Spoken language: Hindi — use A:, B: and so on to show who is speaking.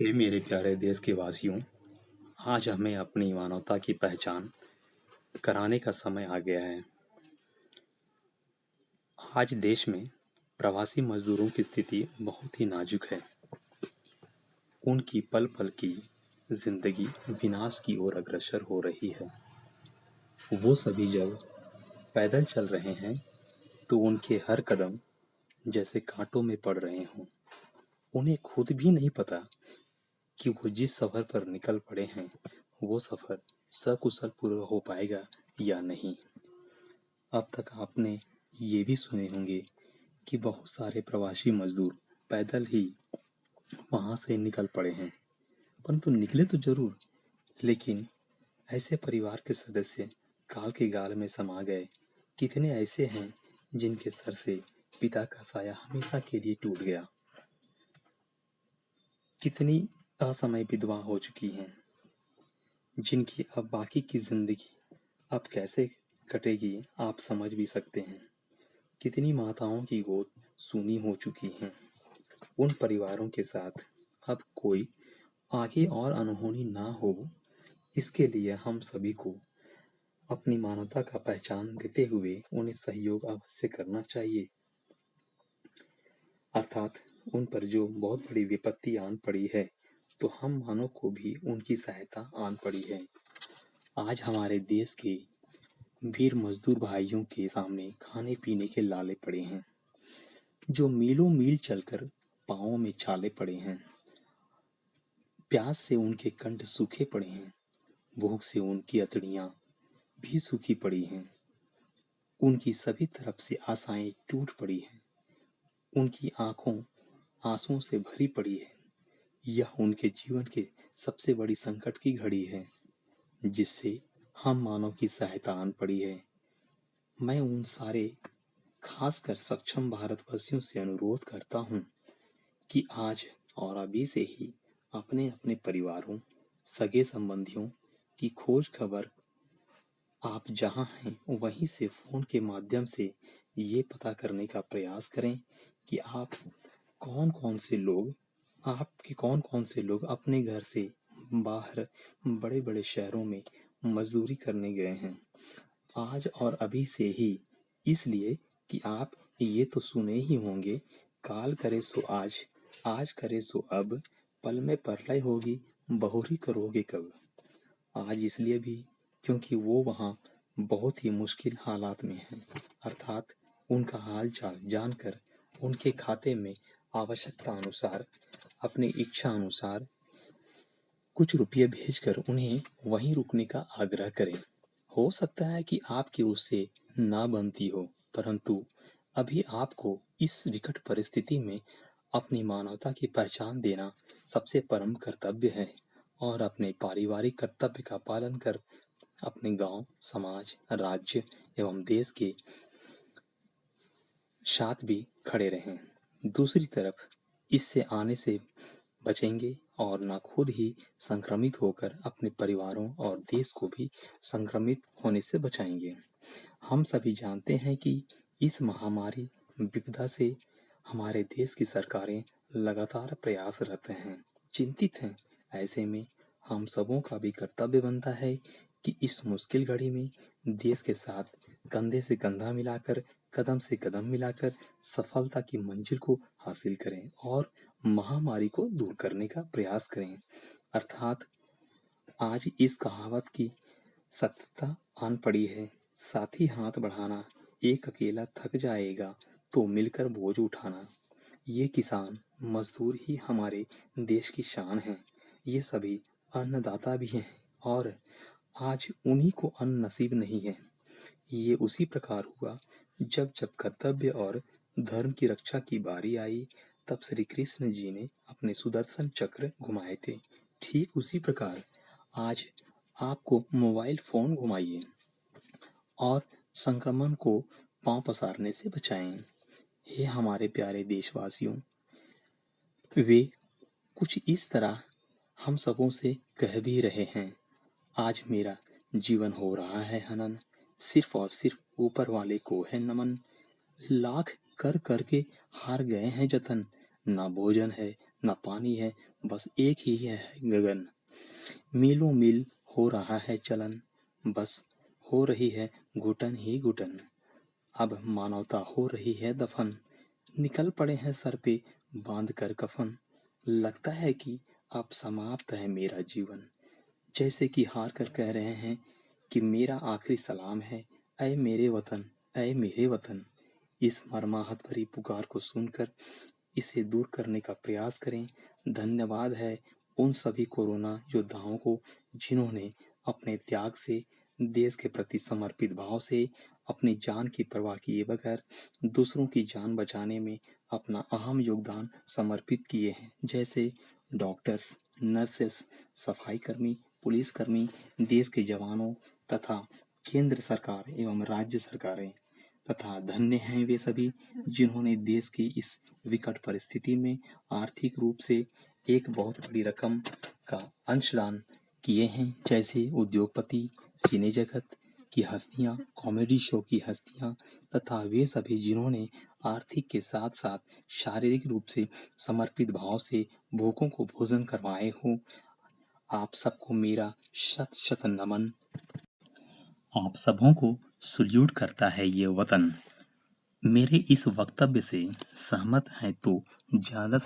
A: हे मेरे प्यारे देश के वासियों, आज हमें अपनी मानवता की पहचान कराने का समय आ गया है। आज देश में प्रवासी मजदूरों की स्थिति बहुत ही नाजुक है। उनकी पल पल की जिंदगी विनाश की ओर अग्रसर हो रही है। वो सभी जब पैदल चल रहे हैं तो उनके हर कदम जैसे कांटों में पड़ रहे हों। उन्हें खुद भी नहीं पता कि वो जिस सफर पर निकल पड़े हैं वो सफर सकुशल पूरा हो पाएगा या नहीं। अब तक आपने ये भी सुने होंगे कि बहुत सारे प्रवासी मजदूर पैदल ही वहां से निकल पड़े हैं, परंतु निकले तो जरूर, लेकिन ऐसे परिवार के सदस्य काल के गाल में समा गए। कितने ऐसे हैं जिनके सर से पिता का साया हमेशा के लिए टूट गया। कितनी असमय विधवा हो चुकी हैं जिनकी अब बाकी की जिंदगी अब कैसे कटेगी आप समझ भी सकते हैं। कितनी माताओं की गोद सूनी हो चुकी हैं। उन परिवारों के साथ अब कोई आगे और अनहोनी ना हो, इसके लिए हम सभी को अपनी मानवता का पहचान देते हुए उन्हें सहयोग अवश्य करना चाहिए। अर्थात उन पर जो बहुत बड़ी विपत्ति आन पड़ी है तो हम मानव को भी उनकी सहायता आन पड़ी है। आज हमारे देश के वीर मजदूर भाइयों के सामने खाने पीने के लाले पड़े हैं, जो मीलों मील चलकर पाँवों में छाले पड़े हैं। प्यास से उनके कंठ सूखे पड़े हैं, भूख से उनकी अतड़ियां भी सूखी पड़ी हैं। उनकी सभी तरफ से आशाएं टूट पड़ी हैं। उनकी आंखों आंसुओं से भरी पड़ी है। यह उनके जीवन के सबसे बड़ी संकट की घड़ी है जिससे हम मानव की सहायता आन पड़ी है। मैं उन सारे खासकर सक्षम भारतवासियों से अनुरोध करता हूँ कि आज और अभी से ही अपने अपने परिवारों, सगे संबंधियों की खोज खबर आप जहां हैं वहीं से फोन के माध्यम से ये पता करने का प्रयास करें कि कौन कौन से लोग अपने घर से बाहर बड़े बड़े शहरों में मजदूरी करने गए हैं आज और अभी से ही। इसलिए कि आप ये तो सुने ही होंगे, काल करे सो आज करे सो अब, पल में प्रलय होगी बहुरी करोगे कब। आज इसलिए भी क्योंकि वो वहाँ बहुत ही मुश्किल हालात में हैं। अर्थात उनका हाल चाल जानकर उनके खाते में आवश्यकता अनुसार, अपनी इच्छा अनुसार कुछ रुपये भेजकर उन्हें वहीं रुकने का आग्रह करें। हो सकता है कि आपकी उससे ना बनती हो, परंतु अभी आपको इस विकट परिस्थिति में अपनी मानवता की पहचान देना सबसे परम कर्तव्य है और अपने पारिवारिक कर्तव्य का पालन कर अपने गांव, समाज, राज्य एवं देश के साथ भी खड़े रहें। दूसरी तरफ इससे आने से बचेंगे और न खुद ही संक्रमित होकर अपने परिवारों और देश को भी संक्रमित होने से बचाएंगे। हम सभी जानते हैं कि इस महामारी विपदा से हमारे देश की सरकारें लगातार प्रयासरत हैं, चिंतित हैं। ऐसे में हम सबों का भी कर्तव्य बनता है कि इस मुश्किल घड़ी में देश के साथ कंधे से कंधा मिलाकर, कदम से कदम मिलाकर सफलता की मंजिल को हासिल करें और महामारी को दूर करने का प्रयास करें। अर्थात आज इस कहावत की सत्यता आन पड़ी है, साथी हाथ बढ़ाना, एक अकेला थक जाएगा तो मिलकर बोझ उठाना। ये किसान मजदूर ही हमारे देश की शान हैं। ये सभी अन्नदाता भी हैं और आज उन्हीं को अन्न नसीब नहीं है। ये उसी प्रकार हुआ जब जब कर्तव्य और धर्म की रक्षा की बारी आई, तब श्री कृष्ण जी ने अपने सुदर्शन चक्र घुमाए थे। ठीक उसी प्रकार आज आपको मोबाइल फोन घुमाइए और संक्रमण को पांव पसारने से बचाएं। हे हमारे प्यारे देशवासियों, वे कुछ इस तरह हम सबों से कह भी रहे हैं, आज मेरा जीवन हो रहा है हनन, सिर्फ और सिर्फ ऊपर वाले को है नमन। लाख कर करके हार गए हैं जतन, ना भोजन है न पानी है, बस एक ही है गगन। मीलों मील हो रहा है चलन, बस हो रही है घुटन ही घुटन। अब मानवता हो रही है दफन, निकल पड़े हैं सर पे बांध कर कफन। लगता है कि अब समाप्त है मेरा जीवन, जैसे कि हार कर कह रहे हैं कि मेरा आखिरी सलाम है, ऐ मेरे वतन, ऐ मेरे वतन। इस मर्माहत भरी पुकार को सुनकर इसे दूर करने का प्रयास करें। धन्यवाद है उन सभी कोरोना योद्धाओं को जिन्होंने अपने त्याग से, देश के प्रति समर्पित भाव से, अपनी जान की परवाह किए बगैर दूसरों की जान बचाने में अपना अहम योगदान समर्पित किए हैं। जैसे डॉक्टर्स, नर्सेस, सफाई कर्मी, पुलिसकर्मी, देश के जवानों तथा केंद्र सरकार एवं राज्य सरकारें तथा धन्य हैं वे सभी जिन्होंने देश की इस विकट परिस्थिति में आर्थिक रूप से एक बहुत बड़ी रकम का अंशदान किए हैं। जैसे उद्योगपति, सिने जगत की हस्तियां, कॉमेडी शो की हस्तियां तथा वे सभी जिन्होंने आर्थिक के साथ साथ शारीरिक रूप से समर्पित भाव से भूखों को भोजन करवाए हों। आप सबको मेरा शत शत नमन। आप सबों को सल्यूट करता है ये वतन। मेरे इस वक्तव्य से सहमत हैं तो ज्यादा